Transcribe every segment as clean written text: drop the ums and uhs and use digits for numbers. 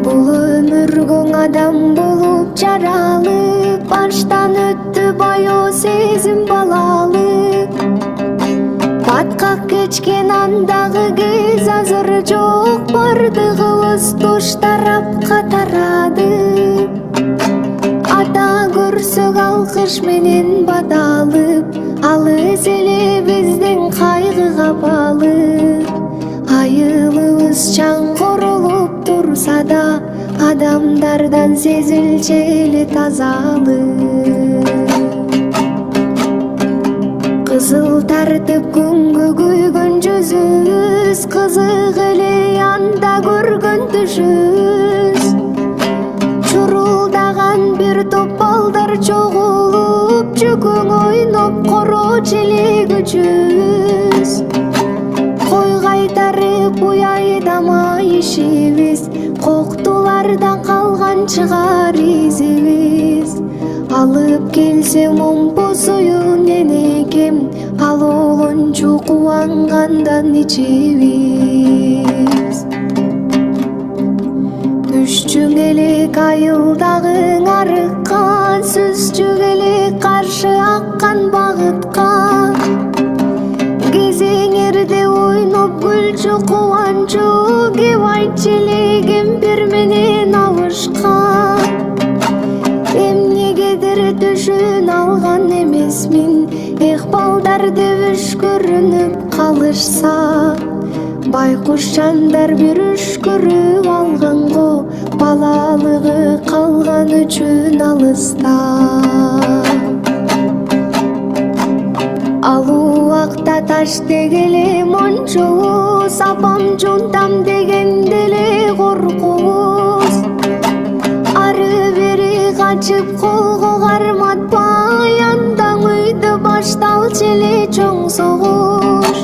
Бул өмүргөң адам болуп жаралып, баштан өттү баяу сезим балалык. Баткак кечкен андагы кез азыр жок, бардыгыбыз туш тарапка тарады. Ата көрсөк алкыш менен бадалып, ал эс эле биздин кайгыга балып. Айылыбыз чаңкырылып турса да, адамдардан сезилчү эле тазалык. Кызыл тартып күнгө күйгөн жүзүбүз, кызык эле анда көргөн түшүбүз. Чурулдаган бир топ балдар чогулуп, жүгөң ойноп коро челегүчүбүз. Кой кайтарып уяйдамай ишибиз, коктулардан калган чыгар изибиз. Алып келсем омпу суюн энекем, ал олончу кубангандан ичибиз. Түшчүң элек айылдагы арыкка, сүзчүк элек каршы аккан багытка. Кезеңерде ойноп күлчү кубанчу, кеп айтчы эле кемпир менен абышкан. Эмнегедир түшүн алган эмесмин, эх балдарды үшкүрүнүп калышса. Байкуш жандар бир үшкүрүп алганго, балалыгы калган үчүн алыста. Ал убакта таш дегеле мончубуз, апам жунтам дегенде эле коркубуз. Ары бери качып колго карматпай, андан үйдө башталчу эле чоң согуш.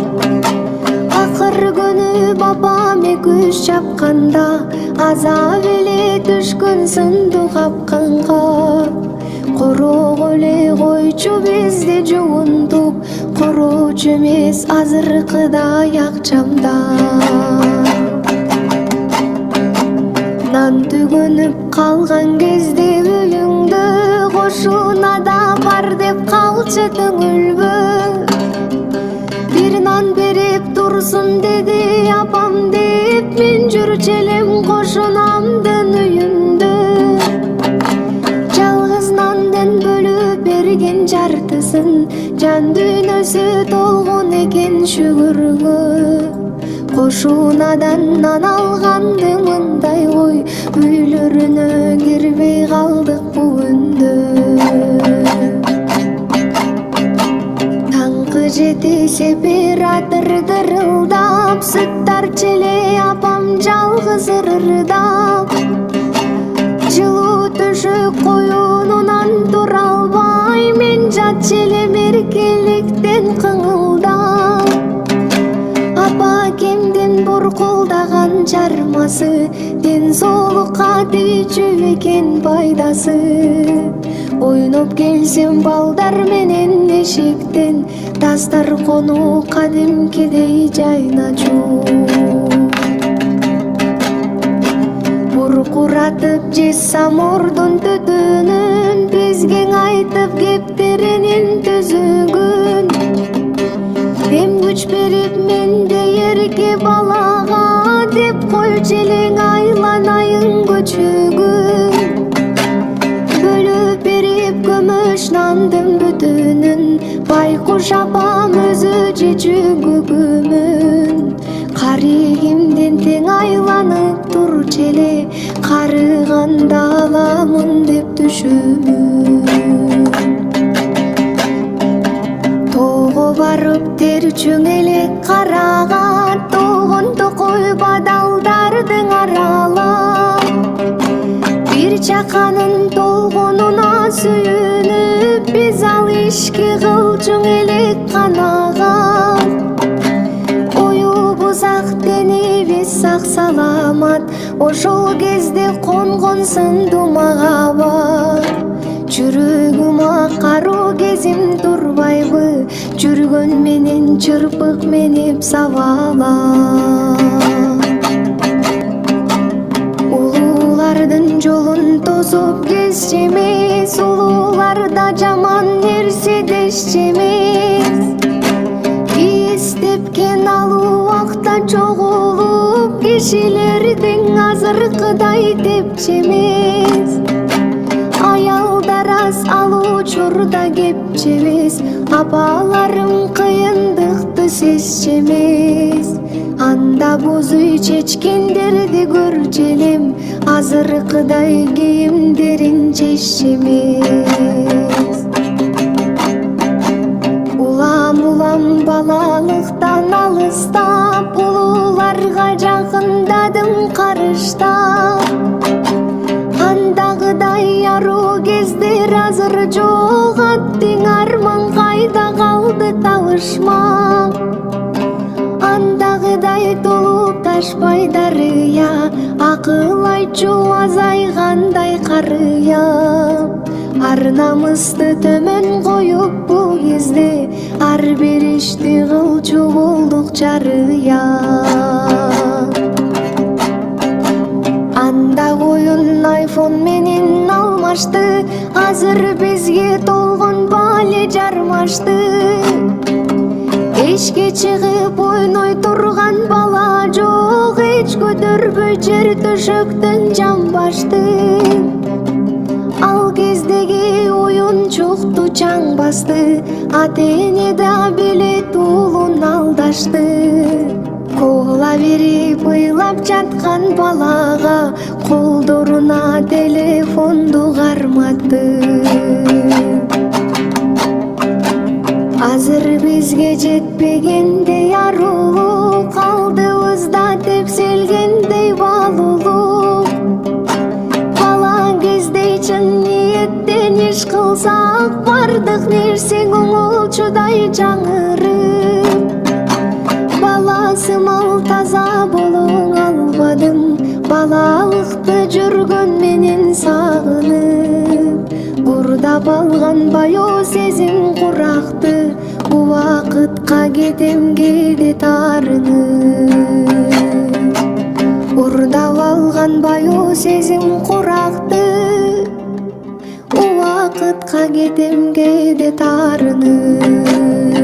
Акыр күнү бабам экөөбүз чапканда, азап эле түшкөн сындуу капканга. Короо эле койчу бизди жуунтуп, короочу эмес азыркыдай акчамда. Нан түгөнүп калган кезде өлүңдө, кошунада бар деп калчы түңүлбө. Бир нан берип турсун деди апам деп, мен жүрчү элем кошунамдын үйүндө. Жалгыз нандын бөлүп берген жартысын, жан дүйнөсү толгон экен шүгүргө. Кошунадан нан алганды мындай кой, үйлөрүнө кирбей калдык бу күндө. Таңкы жети сепаратор дырылдап, сүт тарчу эле апам жалгыз ырырдап. Жылуу төшөк коюнунан тура албай, мен жатчу элем эркеликтен кыңылдап. Апа кемдин буркулдаган чармасы, ден соолукка тийчү экен пайдасы. Ойноп келсем балдар менен эшиктен, тастар конуу кадимкидей жайначу. Буркуратып жессам ордун түтүнүн, бизге айтып кептеринин түзүгүн. Эм күч берип менде эрке балага, деп койчу элең айланайын көчөгүн. Бөлүп берип көмөш нандын бүтүнүн, байкуш апам өзү жечү күгүмүн. Каригимден тең айланып турчу эле, карыганда аламын деп түшүмүн. Тоого барып терчүң элек караган, толгон токой бадалдардын аралап. Бир чаканын толгонуна сүйүнүп, биз ал ишки кылчуң элек канаган. Оюбуз ак, денибиз сак саламат, ошол кезде конгон сындуу махабат. Жүрөгүм акаруу кезим турбайбы, жүргөн менен чырпык менип сабалап. да жаман нерсе дешчемиз. Истепкен ал убакта чогулуп кишилердин азыркыдай тепчемиз. Аялдар аз ал учурда кепчебиз, апаларым кыйындыкты сезчемиз. Анда боз үй чечкендерди көрчү элем, азыркыдай кийимдерин чеччемиз. Улам балалыктан алыстап, улууларга жакындадым карыштап. Андагыдай аруу кездер азыр жок, аттың арман кайда калды табышмак. Андагыдай толуп ташпай дарыя, акыл айтчу азайгандай карыя. Ар намысты төмөн коюп бул кезде, ар бир ишти кылчу болдук жарыя. Анда коюн айфон менен алмашты, азыр бизге толгон бале жармашты. Эшке чыгып ойной турган бала жок, эч көтөрбөй жер төшөктөн жамбашты. Ал кездеги оюнчукту чаң басты, ата-эне да билет уулун алдашты. Кола берип ыйлап жаткан балага, колдоруна телефонду карматты. Азыр бизге жетпегендей арулук, алдыбызда тепселгендей балулук. Бала кездей чын ниеттен иш кылсак, бардык нерсе көңүлчудай жаңырып. Баласымал таза болуң албадым, балалыкты жүргөн менен сагынып. Урдап алган баяу сезим куракты, убакытка кетем кээде таарынып. Урдап алган баяу сезим куракты, убакытка кетем кээде таарынып.